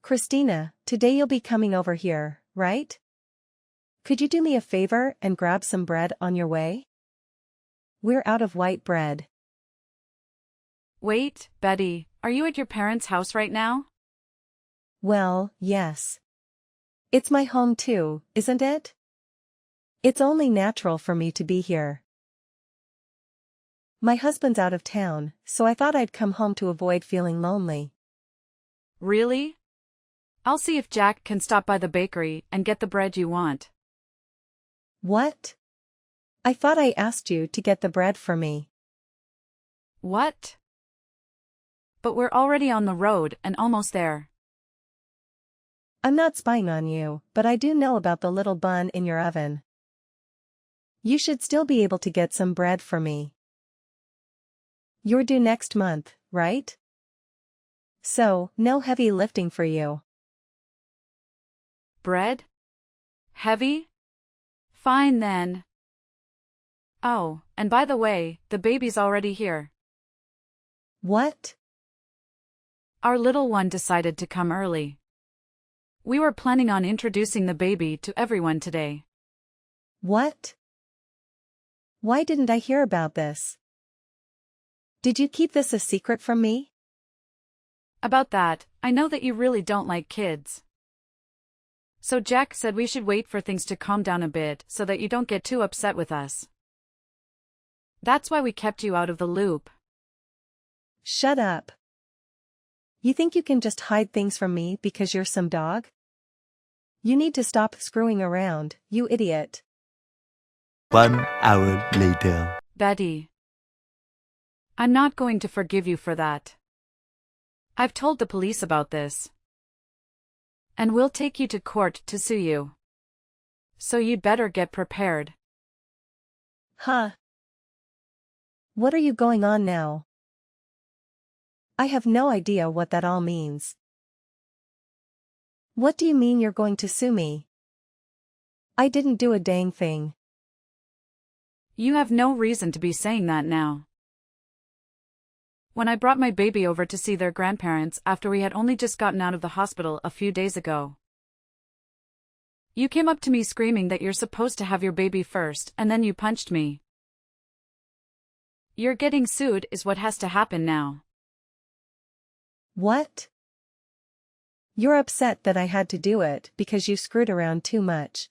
Christina, today you'll be coming over here, right? Could you do me a favor and grab some bread on your way? We're out of white bread. Wait, Betty, are you at your parents' house right now? Well, yes. It's my home too, isn't it? It's only natural for me to be here. My husband's out of town, so I thought I'd come home to avoid feeling lonely. Really? I'll see if Jack can stop by the bakery and get the bread you want. What? I thought I asked you to get the bread for me. What? But we're already on the road and almost there. I'm not spying on you, but I do know about the little bun in your oven. You should still be able to get some bread for me. You're due next month, right? So, no heavy lifting for you. Bread? Heavy? Fine then. Oh, and by the way, the baby's already here. What? Our little one decided to come early. We were planning on introducing the baby to everyone today. What? Why didn't I hear about this? Did you keep this a secret from me? About that, I know that you really don't like kids. So Jack said we should wait for things to calm down a bit so that you don't get too upset with us. That's why we kept you out of the loop. Shut up. You think you can just hide things from me because you're some dog? You need to stop screwing around, you idiot. 1 hour later. Betty. I'm not going to forgive you for that. I've told the police about this. And we'll take you to court to sue you. So you'd better get prepared. Huh? What are you going on now? I have no idea what that all means. What do you mean you're going to sue me? I didn't do a dang thing. You have no reason to be saying that now. When I brought my baby over to see their grandparents after we had only just gotten out of the hospital a few days ago, you came up to me screaming that you're supposed to have your baby first and then you punched me. You're getting sued is what has to happen now. What? You're upset that I had to do it because you screwed around too much.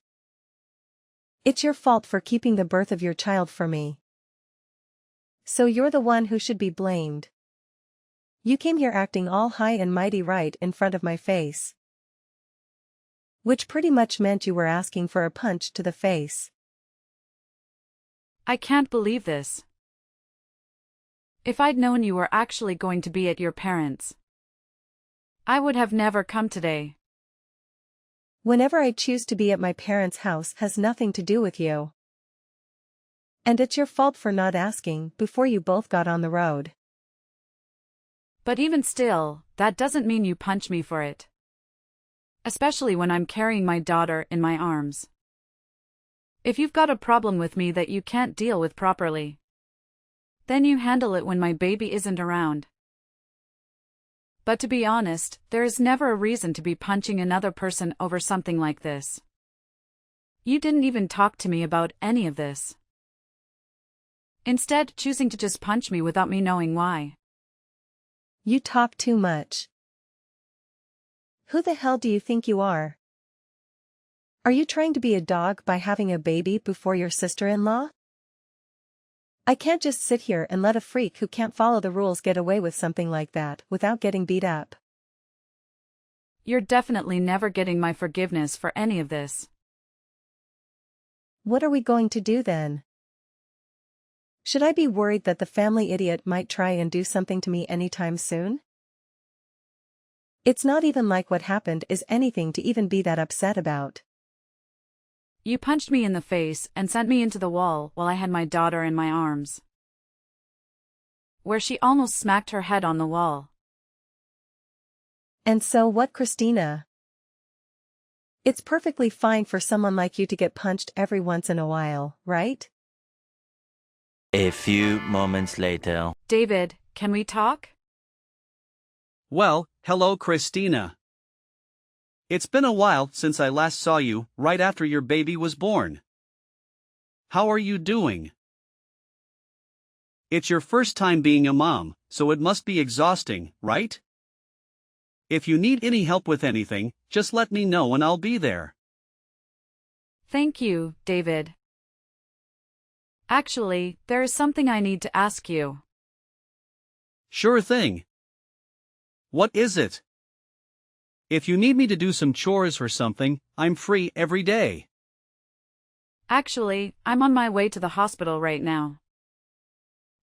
It's your fault for keeping the birth of your child for me. So you're the one who should be blamed. You came here acting all high and mighty right in front of my face. Which pretty much meant you were asking for a punch to the face. I can't believe this. If I'd known you were actually going to be at your parents', I would have never come today. Whenever I choose to be at my parents' house has nothing to do with you. And it's your fault for not asking before you both got on the road. But even still, that doesn't mean you punch me for it. Especially when I'm carrying my daughter in my arms. If you've got a problem with me that you can't deal with properly, then you handle it when my baby isn't around. But to be honest, there is never a reason to be punching another person over something like this. You didn't even talk to me about any of this. Instead, choosing to just punch me without me knowing why. You talk too much. Who the hell do you think you are? Are you trying to be a dog by having a baby before your sister-in-law? I can't just sit here and let a freak who can't follow the rules get away with something like that without getting beat up. You're definitely never getting my forgiveness for any of this. What are we going to do then? Should I be worried that the family idiot might try and do something to me anytime soon? It's not even like what happened is anything to even be that upset about. You punched me in the face and sent me into the wall while I had my daughter in my arms, where she almost smacked her head on the wall. And so what, Christina? It's perfectly fine for someone like you to get punched every once in a while, right? A few moments later. David, can we talk? Well, hello, Christina. It's been a while since I last saw you, right after your baby was born. How are you doing? It's your first time being a mom, so it must be exhausting, right? If you need any help with anything, just let me know and I'll be there. Thank you, David. Actually, there is something I need to ask you. Sure thing. What is it? If you need me to do some chores or something, I'm free every day. Actually, I'm on my way to the hospital right now.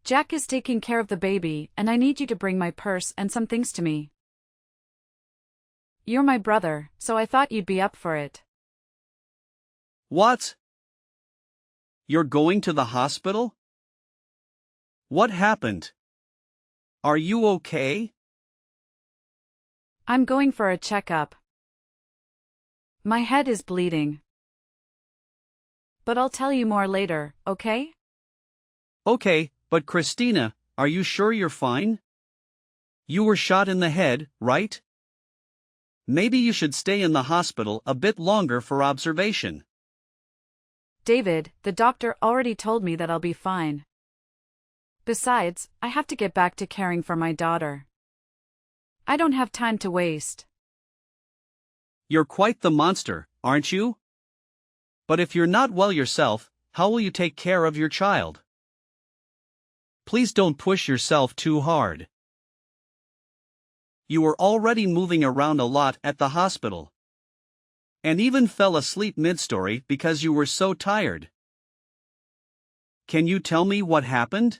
Jack is taking care of the baby, and I need you to bring my purse and some things to me. You're my brother, so I thought you'd be up for it. What? You're going to the hospital? What happened? Are you okay? I'm going for a checkup. My head is bleeding. But I'll tell you more later, okay? Okay, but Christina, are you sure you're fine? You were shot in the head, right? Maybe you should stay in the hospital a bit longer for observation. David, the doctor already told me that I'll be fine. Besides, I have to get back to caring for my daughter. I don't have time to waste. You're quite the monster, aren't you? But if you're not well yourself, how will you take care of your child? Please don't push yourself too hard. You were already moving around a lot at the hospital. And even fell asleep mid-story because you were so tired. Can you tell me what happened?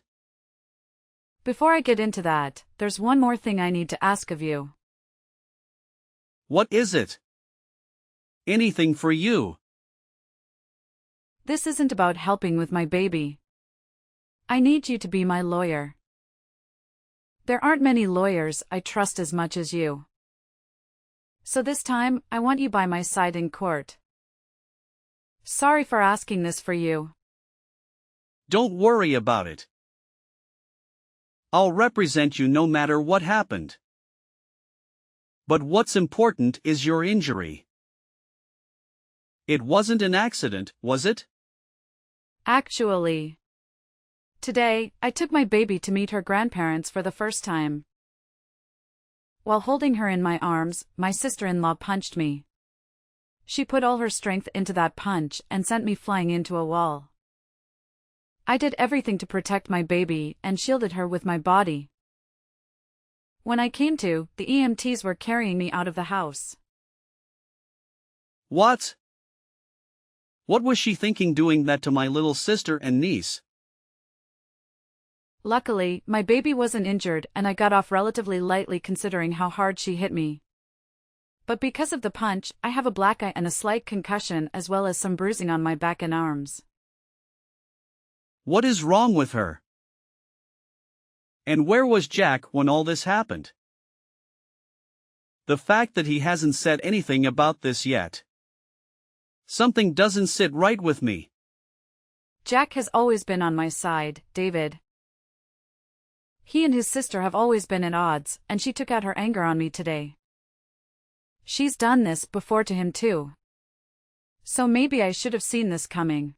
Before I get into that, there's one more thing I need to ask of you. What is it? Anything for you. This isn't about helping with my baby. I need you to be my lawyer. There aren't many lawyers I trust as much as you. So this time, I want you by my side in court. Sorry for asking this for you. Don't worry about it. I'll represent you no matter what happened. But what's important is your injury. It wasn't an accident, was it? Actually, today, I took my baby to meet her grandparents for the first time. While holding her in my arms, my sister-in-law punched me. She put all her strength into that punch and sent me flying into a wall. I did everything to protect my baby and shielded her with my body. When I came to, the EMTs were carrying me out of the house. What? What was she thinking doing that to my little sister and niece? Luckily, my baby wasn't injured and I got off relatively lightly considering how hard she hit me. But because of the punch, I have a black eye and a slight concussion as well as some bruising on my back and arms. What is wrong with her? And where was Jack when all this happened? The fact that he hasn't said anything about this yet. Something doesn't sit right with me. Jack has always been on my side, David. He and his sister have always been at odds, and she took out her anger on me today. She's done this before to him too. So maybe I should have seen this coming.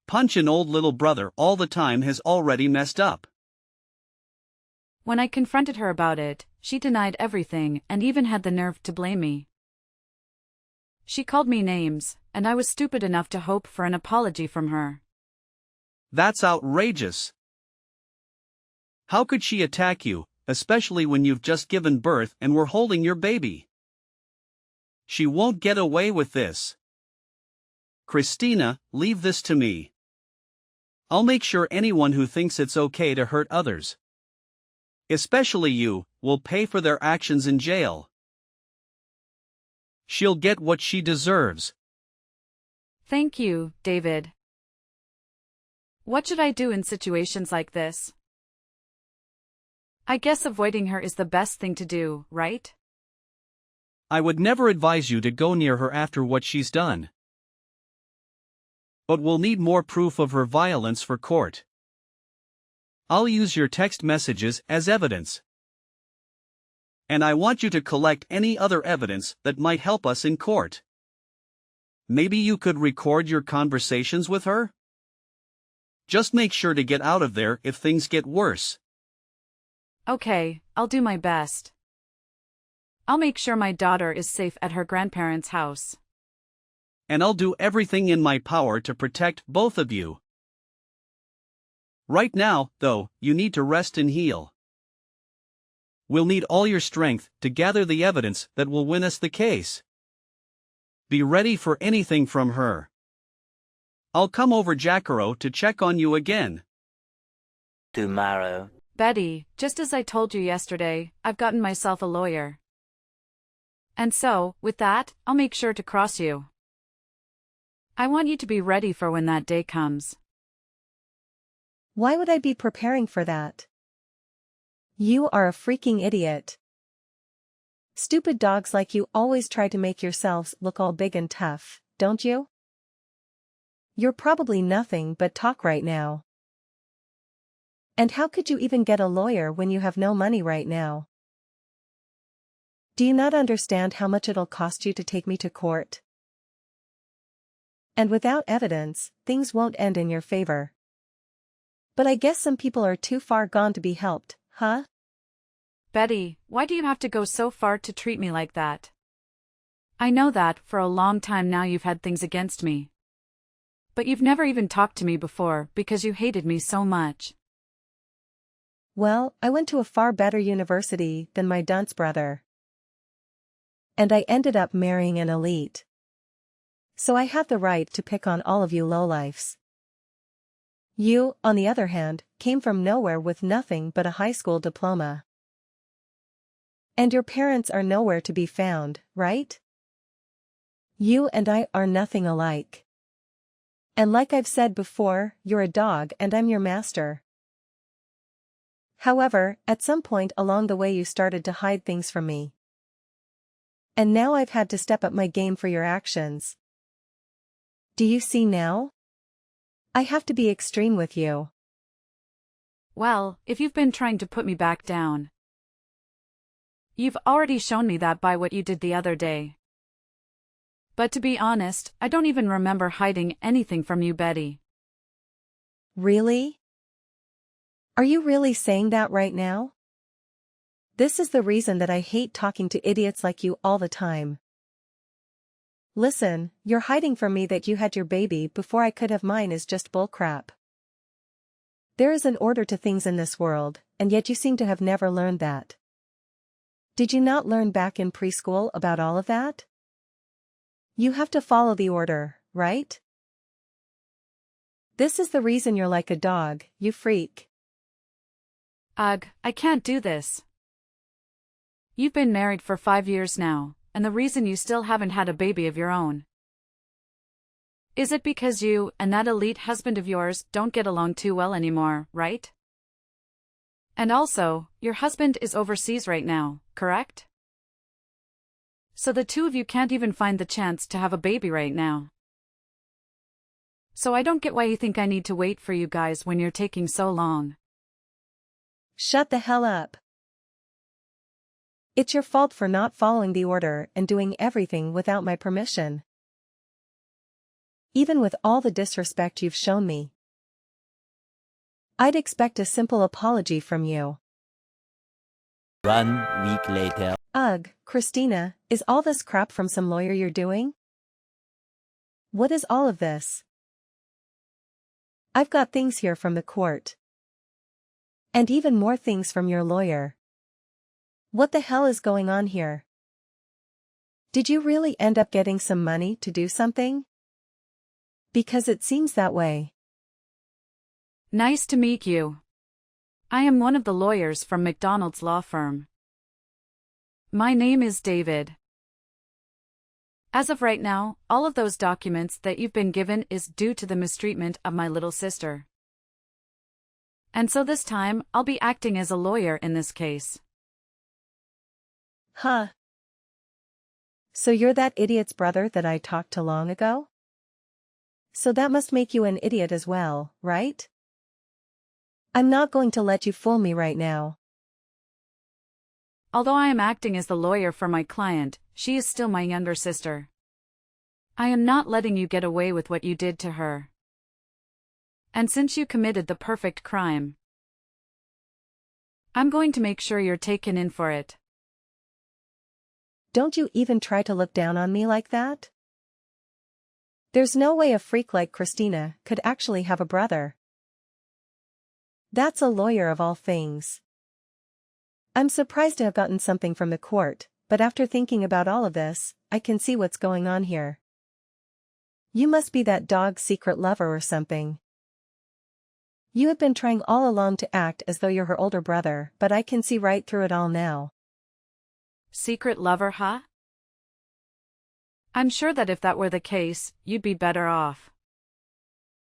Punch an old little brother all the time has already messed up. When I confronted her about it, she denied everything and even had the nerve to blame me. She called me names, and I was stupid enough to hope for an apology from her. That's outrageous. How could she attack you, especially when you've just given birth and were holding your baby? She won't get away with this. Christina, leave this to me. I'll make sure anyone who thinks it's okay to hurt others, especially you, will pay for their actions in jail. She'll get what she deserves. Thank you, David. What should I do in situations like this? I guess avoiding her is the best thing to do, right? I would never advise you to go near her after what she's done. But we'll need more proof of her violence for court. I'll use your text messages as evidence. And I want you to collect any other evidence that might help us in court. Maybe you could record your conversations with her? Just make sure to get out of there if things get worse. Okay, I'll do my best. I'll make sure my daughter is safe at her grandparents' house. And I'll do everything in my power to protect both of you. Right now, though, you need to rest and heal. We'll need all your strength to gather the evidence that will win us the case. Be ready for anything from her. I'll come over Jacaro to check on you again. Tomorrow. Betty, just as I told you yesterday, I've gotten myself a lawyer. And so, with that, I'll make sure to cross you. I want you to be ready for when that day comes. Why would I be preparing for that? You are a freaking idiot. Stupid dogs like you always try to make yourselves look all big and tough, don't you? You're probably nothing but talk right now. And how could you even get a lawyer when you have no money right now? Do you not understand how much it'll cost you to take me to court? And without evidence, things won't end in your favor. But I guess some people are too far gone to be helped, huh? Betty, why do you have to go so far to treat me like that? I know that for a long time now you've had things against me. But you've never even talked to me before because you hated me so much. Well, I went to a far better university than my dunce brother. And I ended up marrying an elite. So I have the right to pick on all of you lowlifes. You, on the other hand, came from nowhere with nothing but a high school diploma. And your parents are nowhere to be found, right? You and I are nothing alike. And like I've said before, you're a dog and I'm your master. However, at some point along the way you started to hide things from me. And now I've had to step up my game for your actions. Do you see now? I have to be extreme with you. Well, if you've been trying to put me back down. You've already shown me that by what you did the other day. But to be honest, I don't even remember hiding anything from you, Betty. Really? Are you really saying that right now? This is the reason that I hate talking to idiots like you all the time. Listen, you're hiding from me that you had your baby before I could have mine is just bullcrap. There is an order to things in this world, and yet you seem to have never learned that. Did you not learn back in preschool about all of that? You have to follow the order, right? This is the reason you're like a dog, you freak. Ugh, I can't do this. You've been married for 5 years now, and the reason you still haven't had a baby of your own. Is it because you and that elite husband of yours don't get along too well anymore, right? And also, your husband is overseas right now, correct? So the two of you can't even find the chance to have a baby right now. So I don't get why you think I need to wait for you guys when you're taking so long. Shut the hell up. It's your fault for not following the order and doing everything without my permission. Even with all the disrespect you've shown me. I'd expect a simple apology from you. 1 week later. Ugh, Christina, is all this crap from some lawyer you're doing? What is all of this? I've got things here from the court. And even more things from your lawyer. What the hell is going on here? Did you really end up getting some money to do something? Because it seems that way. Nice to meet you. I am one of the lawyers from McDonald's law firm. My name is David. As of right now, all of those documents that you've been given is due to the mistreatment of my little sister. And so this time, I'll be acting as a lawyer in this case. Huh. So you're that idiot's brother that I talked to long ago? So that must make you an idiot as well, right? I'm not going to let you fool me right now. Although I am acting as the lawyer for my client, she is still my younger sister. I am not letting you get away with what you did to her. And since you committed the perfect crime, I'm going to make sure you're taken in for it. Don't you even try to look down on me like that? There's no way a freak like Christina could actually have a brother. That's a lawyer of all things. I'm surprised to have gotten something from the court, but after thinking about all of this, I can see what's going on here. You must be that dog's secret lover or something. You have been trying all along to act as though you're her older brother, but I can see right through it all now. Secret lover, huh? I'm sure that if that were the case, you'd be better off.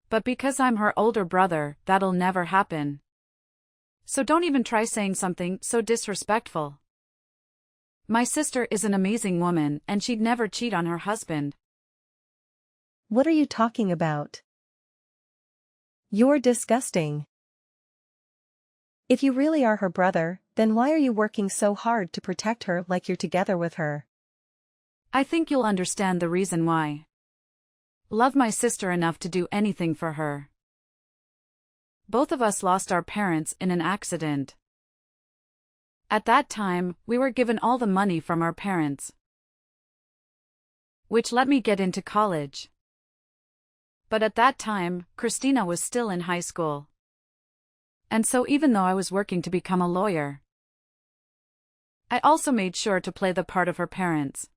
But because I'm her older brother, that'll never happen. So don't even try saying something so disrespectful. My sister is an amazing woman and she'd never cheat on her husband. What are you talking about? You're disgusting. If you really are her brother, then why are you working so hard to protect her like you're together with her? I think you'll understand the reason why. Love my sister enough to do anything for her. Both of us lost our parents in an accident. At that time, we were given all the money from our parents, which let me get into college. But at that time, Christina was still in high school. And so even though I was working to become a lawyer, I also made sure to play the part of her parents.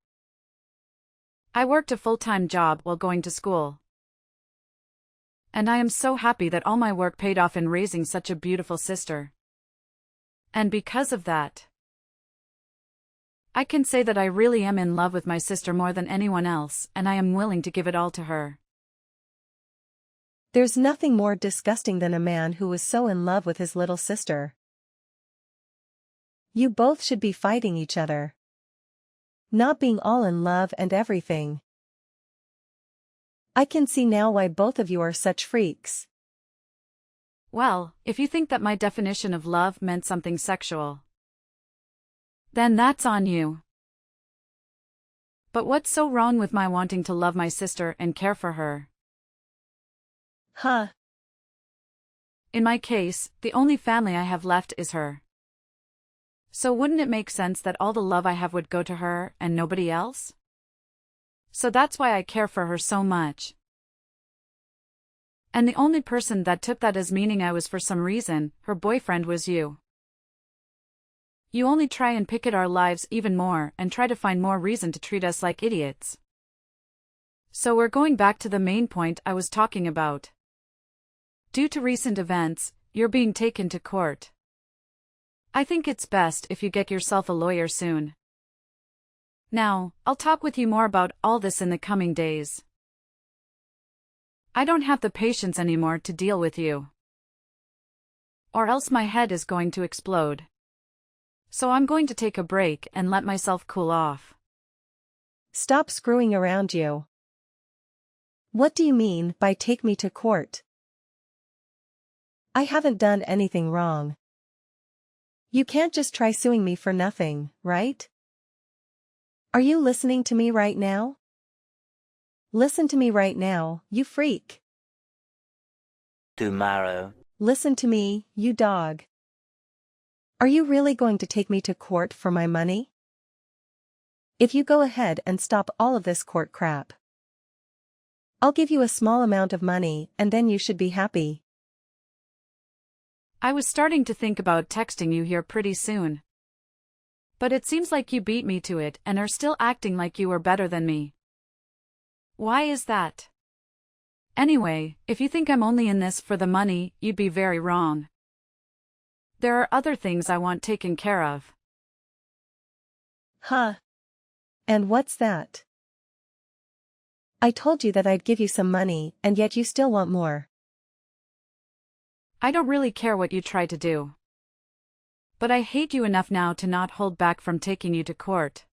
I worked a full-time job while going to school. And I am so happy that all my work paid off in raising such a beautiful sister. And because of that, I can say that I really am in love with my sister more than anyone else, and I am willing to give it all to her. There's nothing more disgusting than a man who was so in love with his little sister. You both should be fighting each other. Not being all in love and everything. I can see now why both of you are such freaks. Well, if you think that my definition of love meant something sexual, then that's on you. But what's so wrong with my wanting to love my sister and care for her? Huh. In my case, the only family I have left is her. So wouldn't it make sense that all the love I have would go to her and nobody else? So that's why I care for her so much. And the only person that took that as meaning I was for some reason, her boyfriend, was you. You only try and pick at our lives even more and try to find more reason to treat us like idiots. So we're going back to the main point I was talking about. Due to recent events, you're being taken to court. I think it's best if you get yourself a lawyer soon. Now, I'll talk with you more about all this in the coming days. I don't have the patience anymore to deal with you. Or else my head is going to explode. So I'm going to take a break and let myself cool off. Stop screwing around, you. What do you mean by take me to court? I haven't done anything wrong. You can't just try suing me for nothing, right? Are you listening to me right now? Listen to me right now, you freak. Tomorrow. Listen to me, you dog. Are you really going to take me to court for my money? If you go ahead and stop all of this court crap, I'll give you a small amount of money and then you should be happy. I was starting to think about texting you here pretty soon. But it seems like you beat me to it and are still acting like you were better than me. Why is that? Anyway, if you think I'm only in this for the money, you'd be very wrong. There are other things I want taken care of. Huh? And what's that? I told you that I'd give you some money, and yet you still want more. I don't really care what you try to do. But I hate you enough now to not hold back from taking you to court.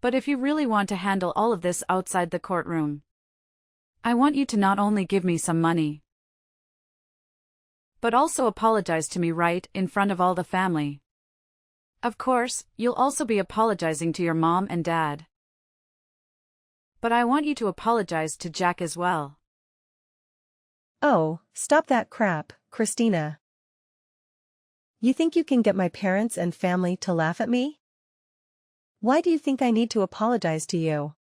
But if you really want to handle all of this outside the courtroom, I want you to not only give me some money, but also apologize to me right in front of all the family. Of course, you'll also be apologizing to your mom and dad. But I want you to apologize to Jack as well. Oh, stop that crap, Christina. You think you can get my parents and family to laugh at me? Why do you think I need to apologize to you?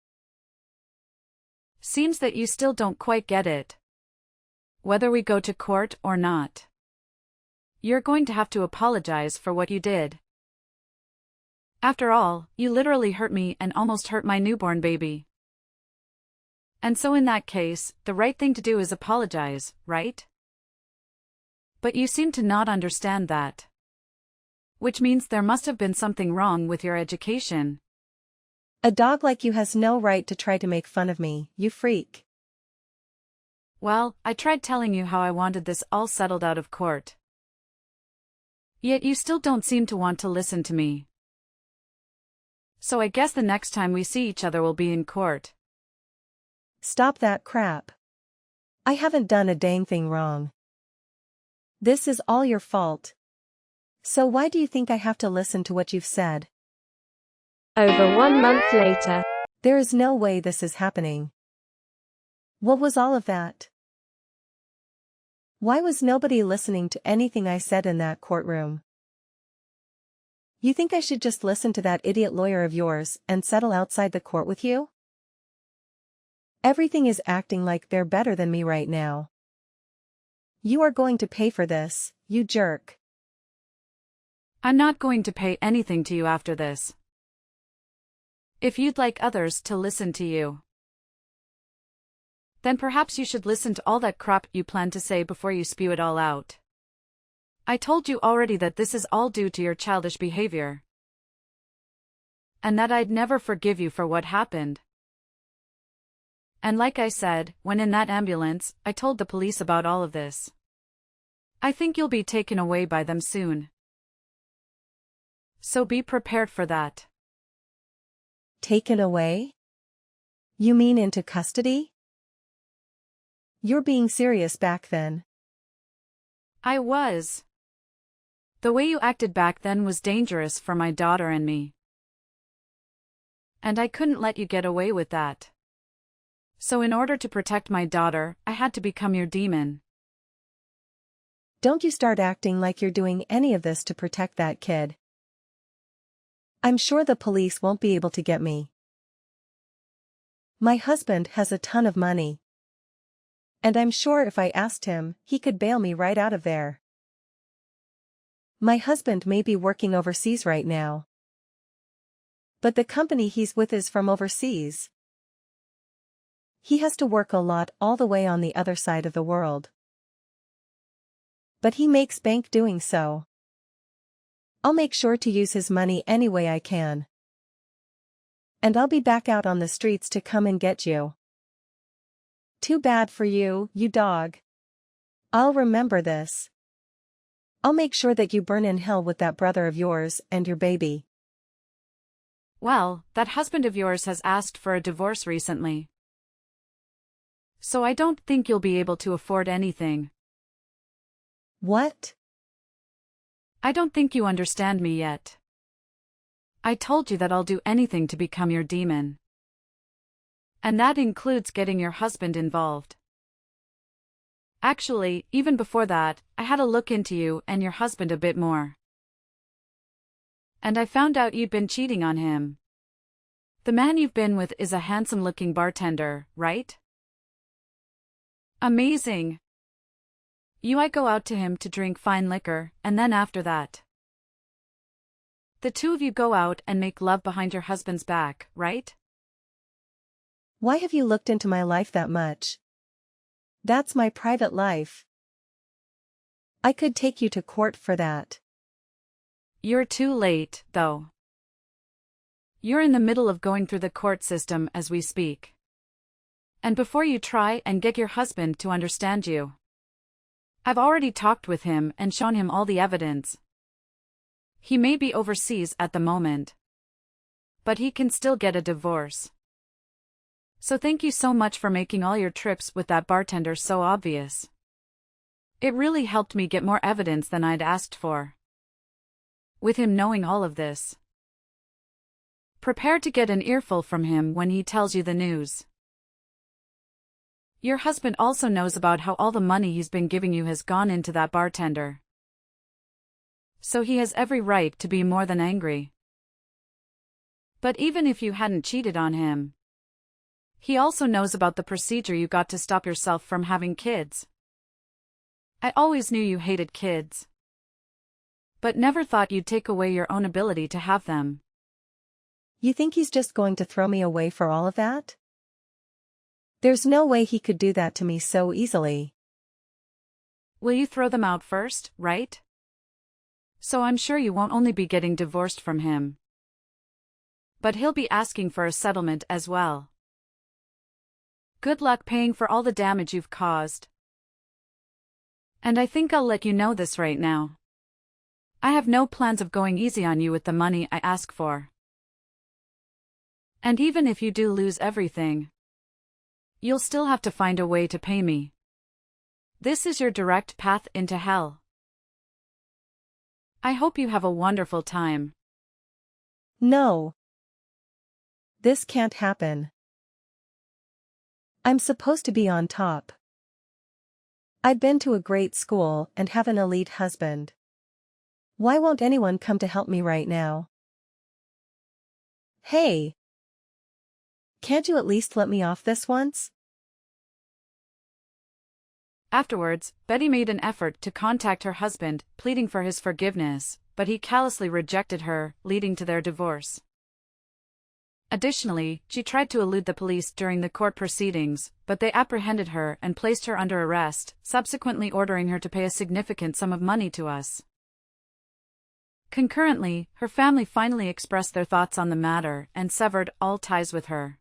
Seems that you still don't quite get it. Whether we go to court or not, you're going to have to apologize for what you did. After all, you literally hurt me and almost hurt my newborn baby. And so in that case, the right thing to do is apologize, right? But you seem to not understand that. Which means there must have been something wrong with your education. A dog like you has no right to try to make fun of me, you freak. Well, I tried telling you how I wanted this all settled out of court. Yet you still don't seem to want to listen to me. So I guess the next time we see each other will be in court. Stop that crap. I haven't done a dang thing wrong. This is all your fault. So why do you think I have to listen to what you've said? Over 1 month later. There is no way this is happening. What was all of that? Why was nobody listening to anything I said in that courtroom? You think I should just listen to that idiot lawyer of yours and settle outside the court with you? Everything is acting like they're better than me right now. You are going to pay for this, you jerk. I'm not going to pay anything to you after this. If you'd like others to listen to you, then perhaps you should listen to all that crap you plan to say before you spew it all out. I told you already that this is all due to your childish behavior. And that I'd never forgive you for what happened. And like I said, when in that ambulance, I told the police about all of this. I think you'll be taken away by them soon. So be prepared for that. Taken away? You mean into custody? You're being serious back then. I was. The way you acted back then was dangerous for my daughter and me. And I couldn't let you get away with that. So in order to protect my daughter, I had to become your demon. Don't you start acting like you're doing any of this to protect that kid. I'm sure the police won't be able to get me. My husband has a ton of money. And I'm sure if I asked him, he could bail me right out of there. My husband may be working overseas right now. But the company he's with is from overseas. He has to work a lot all the way on the other side of the world. But he makes bank doing so. I'll make sure to use his money any way I can. And I'll be back out on the streets to come and get you. Too bad for you, you dog. I'll remember this. I'll make sure that you burn in hell with that brother of yours and your baby. Well, that husband of yours has asked for a divorce recently. So I don't think you'll be able to afford anything. What? I don't think you understand me yet. I told you that I'll do anything to become your demon. And that includes getting your husband involved. Actually, even before that, I had a look into you and your husband a bit more. And I found out you'd been cheating on him. The man you've been with is a handsome-looking bartender, right? Amazing. You might go out to him to drink fine liquor, and then after that, the two of you go out and make love behind your husband's back, right? Why have you looked into my life that much? That's my private life. I could take you to court for that. You're too late, though. You're in the middle of going through the court system as we speak. And before you try and get your husband to understand you, I've already talked with him and shown him all the evidence. He may be overseas at the moment, but he can still get a divorce. So thank you so much for making all your trips with that bartender so obvious. It really helped me get more evidence than I'd asked for. with him knowing all of this. Prepare to get an earful from him when he tells you the news. Your husband also knows about how all the money he's been giving you has gone into that bartender. So he has every right to be more than angry. But even if you hadn't cheated on him, he also knows about the procedure you got to stop yourself from having kids. I always knew you hated kids, but never thought you'd take away your own ability to have them. You think he's just going to throw me away for all of that? There's no way he could do that to me so easily. Will you throw them out first, right? So I'm sure you won't only be getting divorced from him, but he'll be asking for a settlement as well. Good luck paying for all the damage you've caused. And I think I'll let you know this right now. I have no plans of going easy on you with the money I ask for. And even if you do lose everything, you'll still have to find a way to pay me. This is your direct path into hell. I hope you have a wonderful time. No. This can't happen. I'm supposed to be on top. I've been to a great school and have an elite husband. Why won't anyone come to help me right now? Hey! Can't you at least let me off this once? Afterwards, Betty made an effort to contact her husband, pleading for his forgiveness, but he callously rejected her, leading to their divorce. Additionally, she tried to elude the police during the court proceedings, but they apprehended her and placed her under arrest, subsequently ordering her to pay a significant sum of money to us. Concurrently, her family finally expressed their thoughts on the matter and severed all ties with her.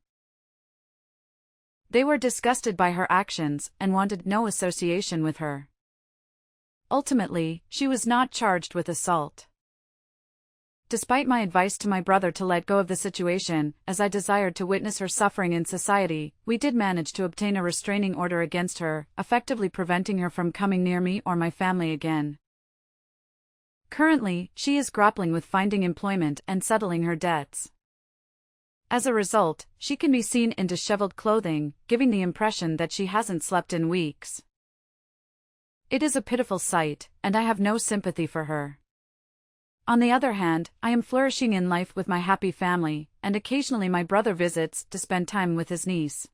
They were disgusted by her actions and wanted no association with her. Ultimately, she was not charged with assault. Despite my advice to my brother to let go of the situation, as I desired to witness her suffering in society, we did manage to obtain a restraining order against her, effectively preventing her from coming near me or my family again. Currently, she is grappling with finding employment and settling her debts. As a result, she can be seen in disheveled clothing, giving the impression that she hasn't slept in weeks. It is a pitiful sight, and I have no sympathy for her. On the other hand, I am flourishing in life with my happy family, and occasionally my brother visits to spend time with his niece.